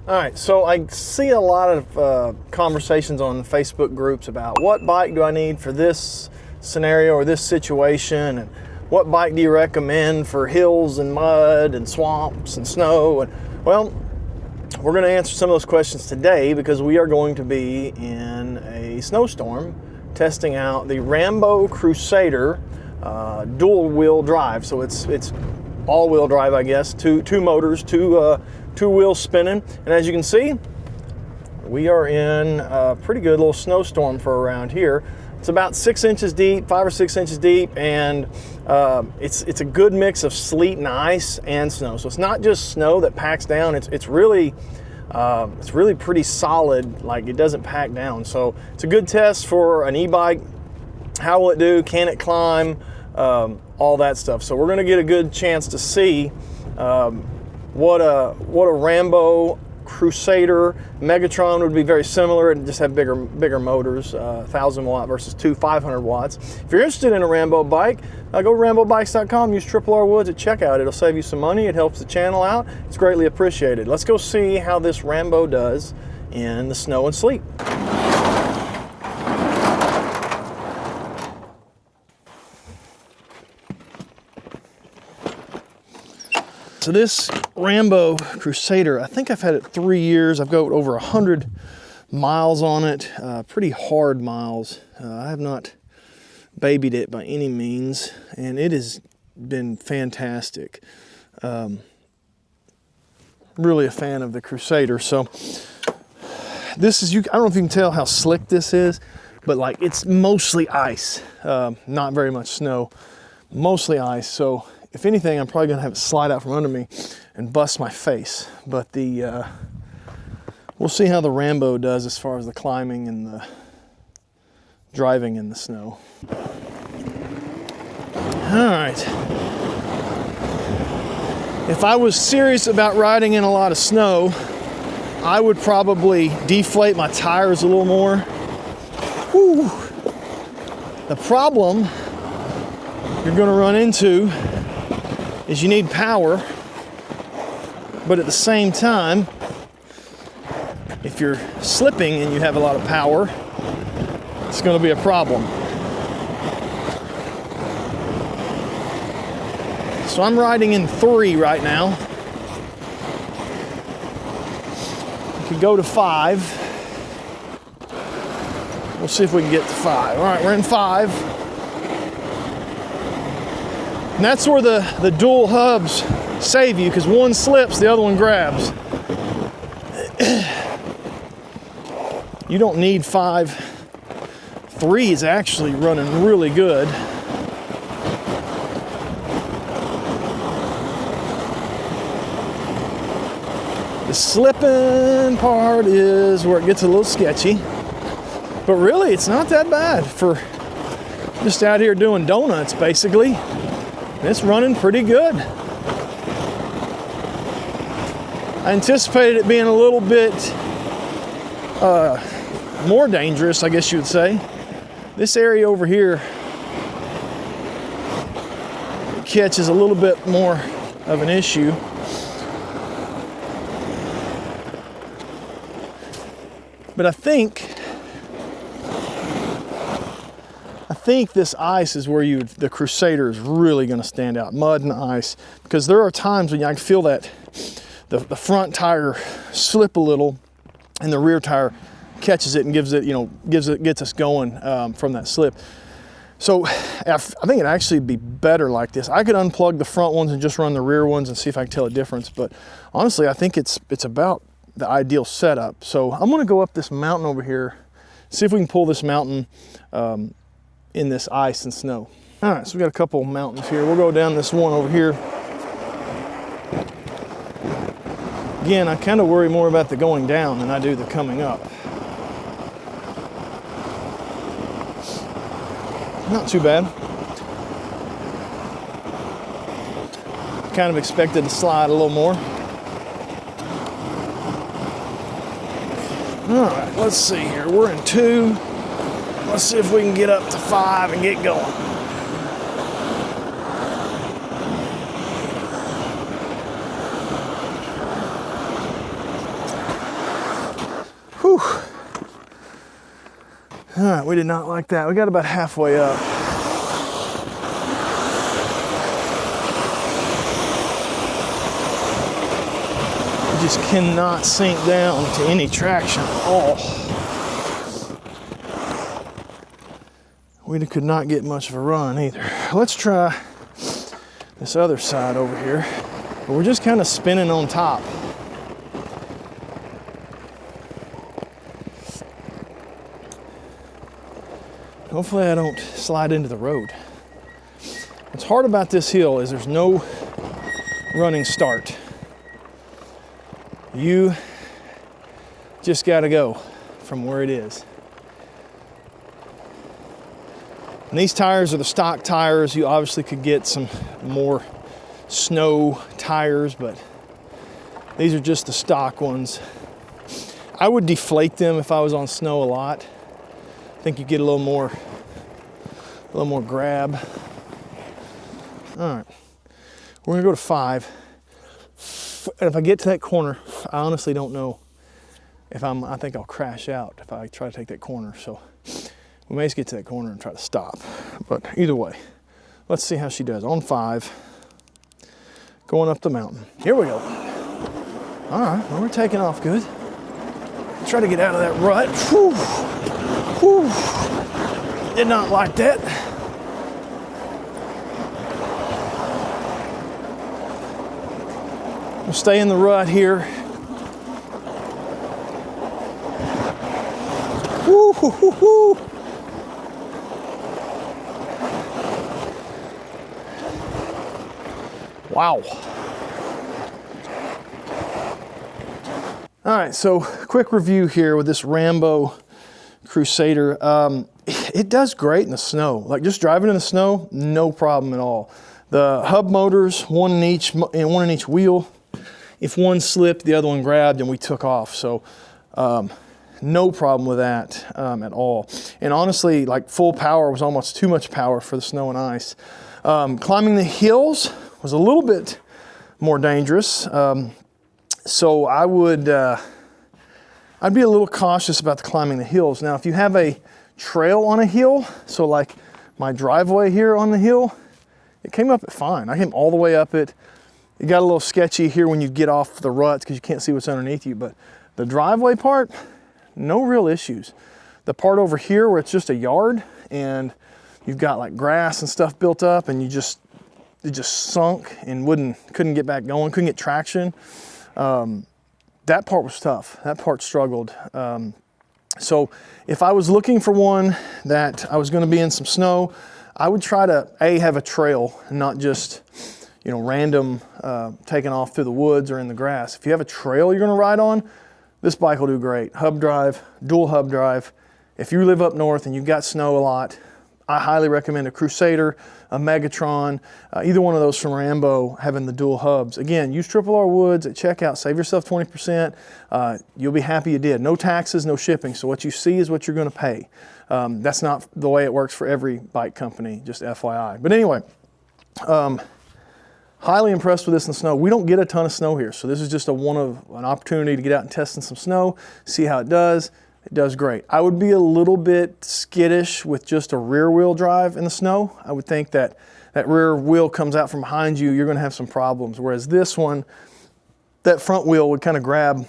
All right, so I see a lot of conversations on Facebook groups about what bike do I need for this scenario or this situation, and what bike do you recommend for hills and mud and swamps and snow. And well, we're going to answer some of those questions today because we are going to be in a snowstorm testing out the Rambo Crusader dual wheel drive. So it's all wheel drive, I guess, two motors, two wheels spinning. And as you can see, we are in a pretty good little snowstorm for around here. It's about 6 inches deep, 5 or 6 inches deep, and it's a good mix of sleet and ice and snow. So it's not just snow that packs down. It's really pretty solid. Like, it doesn't pack down. So it's a good test for an e-bike. How will it do? Can it climb? All that stuff. So we're going to get a good chance to see what a Rambo Crusader. Megatron would be very similar and just have bigger motors, 1,000 watt versus two 500 watts. If you're interested in a Rambo bike, go to rambobikes.com, use R Woods at checkout. It'll save you some money. It helps the channel out. It's greatly appreciated. Let's go see how this Rambo does in the snow and sleet. So this Rambo Crusader, I think I've had it 3 years. I've got over 100 miles on it, pretty hard miles. I have not babied it by any means, and it has been fantastic. Really a fan of the Crusader. So this is, I don't know if you can tell how slick this is, but like it's mostly ice, not very much snow, mostly ice. So if anything, I'm probably gonna have it slide out from under me and bust my face. But we'll see how the Rambo does as far as the climbing and the driving in the snow. All right. If I was serious about riding in a lot of snow, I would probably deflate my tires a little more. Whew. The problem you're gonna run into is you need power, but at the same time, if you're slipping and you have a lot of power, it's going to be a problem. So I'm riding in 3 right now. We could go to 5. We'll see if we can get to 5. All right, we're in 5. And that's where the dual hubs save you, because one slips, the other one grabs. You don't need 5. 3 is actually running really good. The slipping part is where it gets a little sketchy. But really, it's not that bad for just out here doing donuts, basically. It's running pretty good. I anticipated it being a little bit more dangerous, I guess you would say. This area over here catches a little bit more of an issue. But I think this ice is where the Crusader is really going to stand out, mud and ice, because there are times when I can feel that the front tire slip a little, and the rear tire catches it and gets us going from that slip. So I think it'd actually be better like this. I could unplug the front ones and just run the rear ones and see if I can tell a difference. But honestly, I think it's about the ideal setup. So I'm going to go up this mountain over here, see if we can pull this mountain in this ice and snow. All right, so we got a couple mountains here. We'll go down this one over here. Again, I kind of worry more about the going down than I do the coming up. Not too bad. Kind of expected to slide a little more. All right, let's see here. We're in 2. Let's see if we can get up to 5 and get going. Whew. All right, we did not like that. We got about halfway up. We just cannot sink down to any traction at all. We could not get much of a run either. Let's try this other side over here. But we're just kind of spinning on top. Hopefully I don't slide into the road. What's hard about this hill is there's no running start. You just gotta go from where it is. And these tires are the stock tires. You obviously could get some more snow tires, but these are just the stock ones. I would deflate them if I was on snow a lot. I think you get a little more grab. All right, we're gonna go to 5. And if I get to that corner, I honestly don't know if I think I'll crash out if I try to take that corner. So we may just get to that corner and try to stop. But either way, let's see how she does. On 5, going up the mountain. Here we go. All right, well, we're taking off good. Try to get out of that rut. Whew. Whew. Did not like that. We'll stay in the rut here. Woo, hoo, hoo, hoo. Wow. All right, so quick review here with this Rambo Crusader. It does great in the snow. Like just driving in the snow, no problem at all. The hub motors, one in each wheel. If one slipped, the other one grabbed, and we took off. So no problem with that at all. And honestly, like full power was almost too much power for the snow and ice. Climbing the hills was a little bit more dangerous. So I would, I'd be a little cautious about the climbing the hills. Now, if you have a trail on a hill, so like my driveway here on the hill, it came up fine. I came all the way up it. It got a little sketchy here when you get off the ruts because you can't see what's underneath you, but the driveway part, no real issues. The part over here where it's just a yard and you've got like grass and stuff built up and it just sunk and couldn't get back going, couldn't get traction. That part was tough. That part struggled. So if I was looking for one that I was going to be in some snow, I would try to have a trail and not just, you know, random taking off through the woods or in the grass. If you have a trail you're going to ride on, this bike will do great. Hub drive, dual hub drive. If you live up north and you've got snow a lot, I highly recommend a Crusader, a Megatron, either one of those from Rambo having the dual hubs. Again, use R Woods at checkout, save yourself 20%. You'll be happy you did. No taxes, no shipping. So what you see is what you're going to pay. That's not the way it works for every bike company, just FYI. But anyway, highly impressed with this in the snow. We don't get a ton of snow here, so this is just an opportunity to get out and test in some snow, see how it does. It does great. I would be a little bit skittish with just a rear wheel drive in the snow. I would think that rear wheel comes out from behind you, you're gonna have some problems. Whereas this one, that front wheel would kind of grab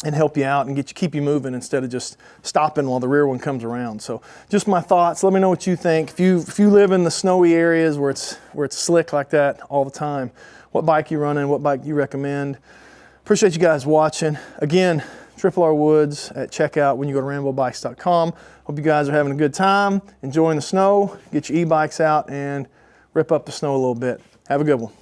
and help you out and keep you moving instead of just stopping while the rear one comes around. So just my thoughts. Let me know what you think. If you live in the snowy areas where it's slick like that all the time, what bike you running, what bike you recommend. Appreciate you guys watching. Again, R Woods at checkout when you go to rambobikes.com. Hope you guys are having a good time, enjoying the snow. Get your e-bikes out and rip up the snow a little bit. Have a good one.